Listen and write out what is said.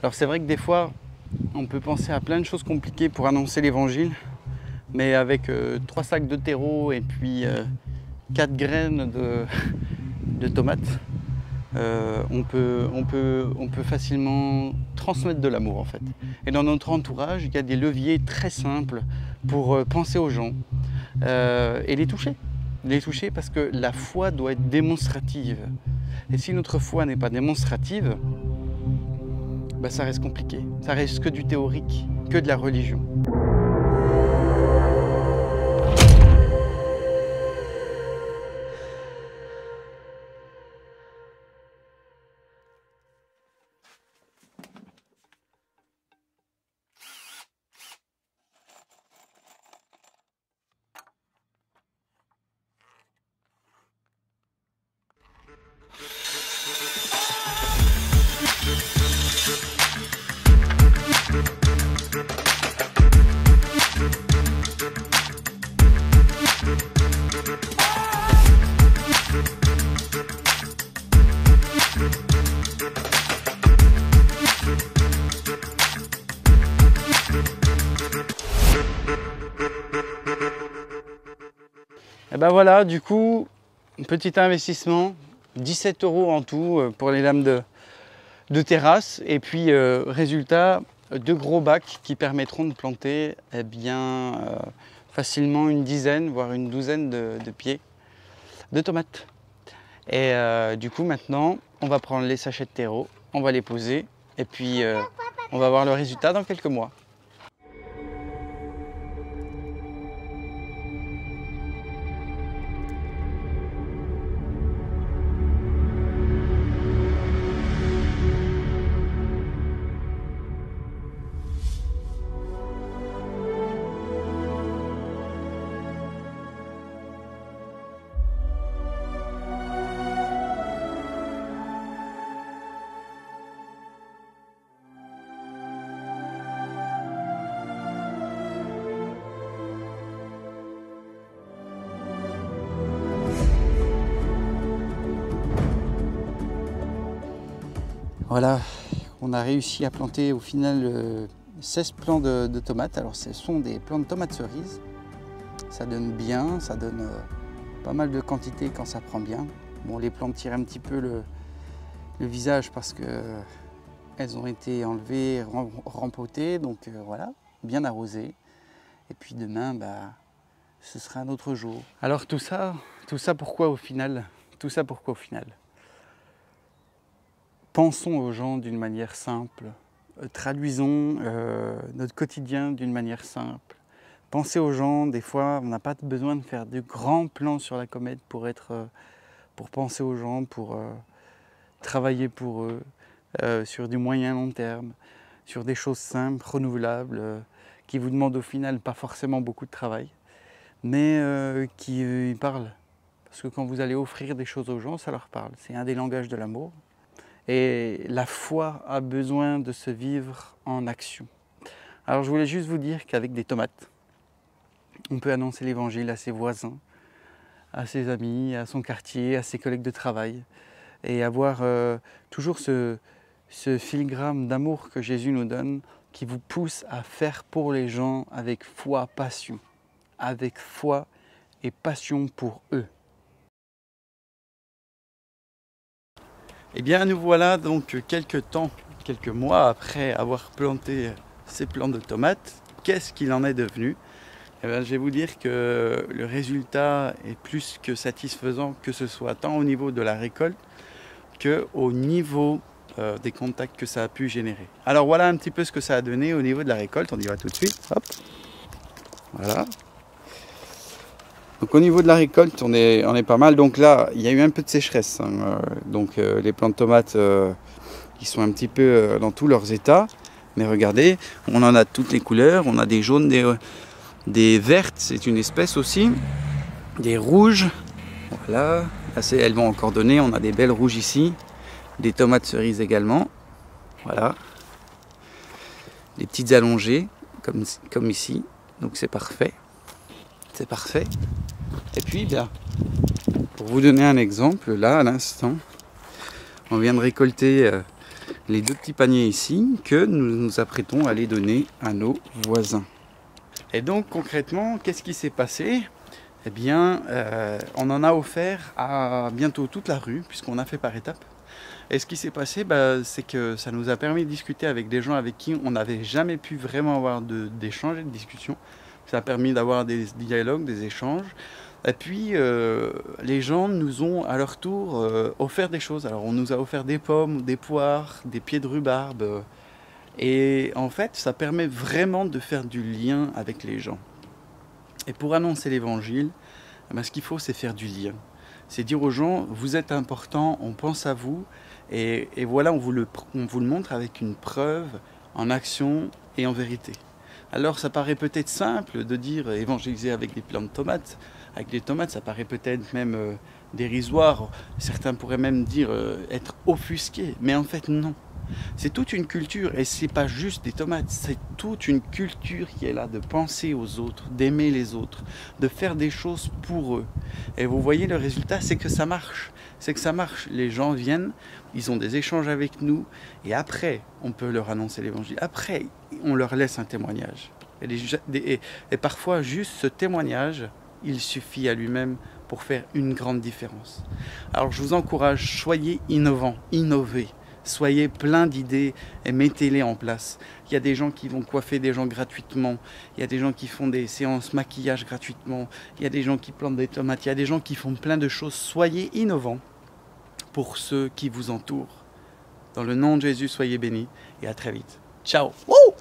Alors c'est vrai que des fois, on peut penser à plein de choses compliquées pour annoncer l'évangile, mais avec 3 sacs de terreau et puis 4 graines de tomates, on peut facilement transmettre de l'amour en fait. Et dans notre entourage, il y a des leviers très simples pour penser aux gens et les toucher. Les toucher parce que la foi doit être démonstrative. Et si notre foi n'est pas démonstrative, bah ça reste compliqué. Ça reste que du théorique, que de la religion. Et ben voilà, du coup, petit investissement, 17 € en tout pour les lames de terrasse. Et puis, résultat, 2 gros bacs qui permettront de planter facilement une dizaine, voire une douzaine de pieds de tomates. Et du coup, maintenant, on va prendre les sachets de terreau, on va les poser et puis on va voir le résultat dans quelques mois. Voilà, on a réussi à planter au final 16 plants de tomates. Alors ce sont des plants de tomates cerises. Ça donne bien, ça donne pas mal de quantité quand ça prend bien. Bon, les plantes tirent un petit peu le visage parce qu'elles ont été enlevées, rempotées. Donc voilà, bien arrosées. Et puis demain, ce sera un autre jour. Alors tout ça pourquoi au final? Tout ça pourquoi au final? Pensons aux gens d'une manière simple, traduisons notre quotidien d'une manière simple. Pensez aux gens, des fois on n'a pas besoin de faire de grands plans sur la comète pour penser aux gens, pour travailler pour eux, sur du moyen long terme, sur des choses simples, renouvelables, qui vous demandent au final pas forcément beaucoup de travail, mais qui parlent. Parce que quand vous allez offrir des choses aux gens, ça leur parle. C'est un des langages de l'amour. Et la foi a besoin de se vivre en action. Alors je voulais juste vous dire qu'avec des tomates, on peut annoncer l'évangile à ses voisins, à ses amis, à son quartier, à ses collègues de travail. Et avoir toujours ce filigrane d'amour que Jésus nous donne, qui vous pousse à faire pour les gens avec foi, passion. Avec foi et passion pour eux. Eh bien nous voilà donc quelques mois après avoir planté ces plants de tomates. Qu'est-ce qu'il en est devenu? Eh bien, je vais vous dire que le résultat est plus que satisfaisant, que ce soit tant au niveau de la récolte qu'au niveau des contacts que ça a pu générer. Alors voilà un petit peu ce que ça a donné au niveau de la récolte, on y va tout de suite. Hop. Voilà. Donc au niveau de la récolte, on est pas mal. Donc là, il y a eu un peu de sécheresse. Donc les plants de tomates, ils sont un petit peu dans tous leurs états. Mais regardez, on en a toutes les couleurs. On a des jaunes, des vertes, c'est une espèce aussi. Des rouges. Voilà. Là, elles vont encore donner. On a des belles rouges ici. Des tomates cerises également. Voilà. Des petites allongées, comme ici. Donc c'est parfait. C'est parfait. Et puis, bien, pour vous donner un exemple, là, à l'instant, on vient de récolter les 2 petits paniers ici que nous nous apprêtons à les donner à nos voisins. Et donc concrètement, qu'est-ce qui s'est passé? Eh bien, on en a offert à bientôt toute la rue, puisqu'on a fait par étapes. Et ce qui s'est passé, c'est que ça nous a permis de discuter avec des gens avec qui on n'avait jamais pu vraiment avoir d'échanges et de discussions. Ça a permis d'avoir des dialogues, des échanges. Et puis, les gens nous ont à leur tour offert des choses. Alors, on nous a offert des pommes, des poires, des pieds de rhubarbe. Et en fait, ça permet vraiment de faire du lien avec les gens. Et pour annoncer l'évangile, ce qu'il faut, c'est faire du lien. C'est dire aux gens, vous êtes importants, on pense à vous. Et voilà, on vous le montre avec une preuve, en action et en vérité. Alors ça paraît peut-être simple de dire évangéliser avec des plants de tomates. Avec des tomates, ça paraît peut-être même dérisoire. Certains pourraient même dire être offusqué. Mais en fait, non. C'est toute une culture, et c'est pas juste des tomates, c'est toute une culture qui est là de penser aux autres, d'aimer les autres, de faire des choses pour eux. Et vous voyez, le résultat, c'est que ça marche. C'est que ça marche. Les gens viennent, ils ont des échanges avec nous, et après, on peut leur annoncer l'évangile. Après, on leur laisse un témoignage. Et parfois, juste ce témoignage, il suffit à lui-même pour faire une grande différence. Alors, je vous encourage, soyez innovants, innovez. Soyez plein d'idées et mettez-les en place. Il y a des gens qui vont coiffer des gens gratuitement. Il y a des gens qui font des séances maquillage gratuitement. Il y a des gens qui plantent des tomates. Il y a des gens qui font plein de choses. Soyez innovants pour ceux qui vous entourent. Dans le nom de Jésus, soyez bénis et à très vite. Ciao! Wouh!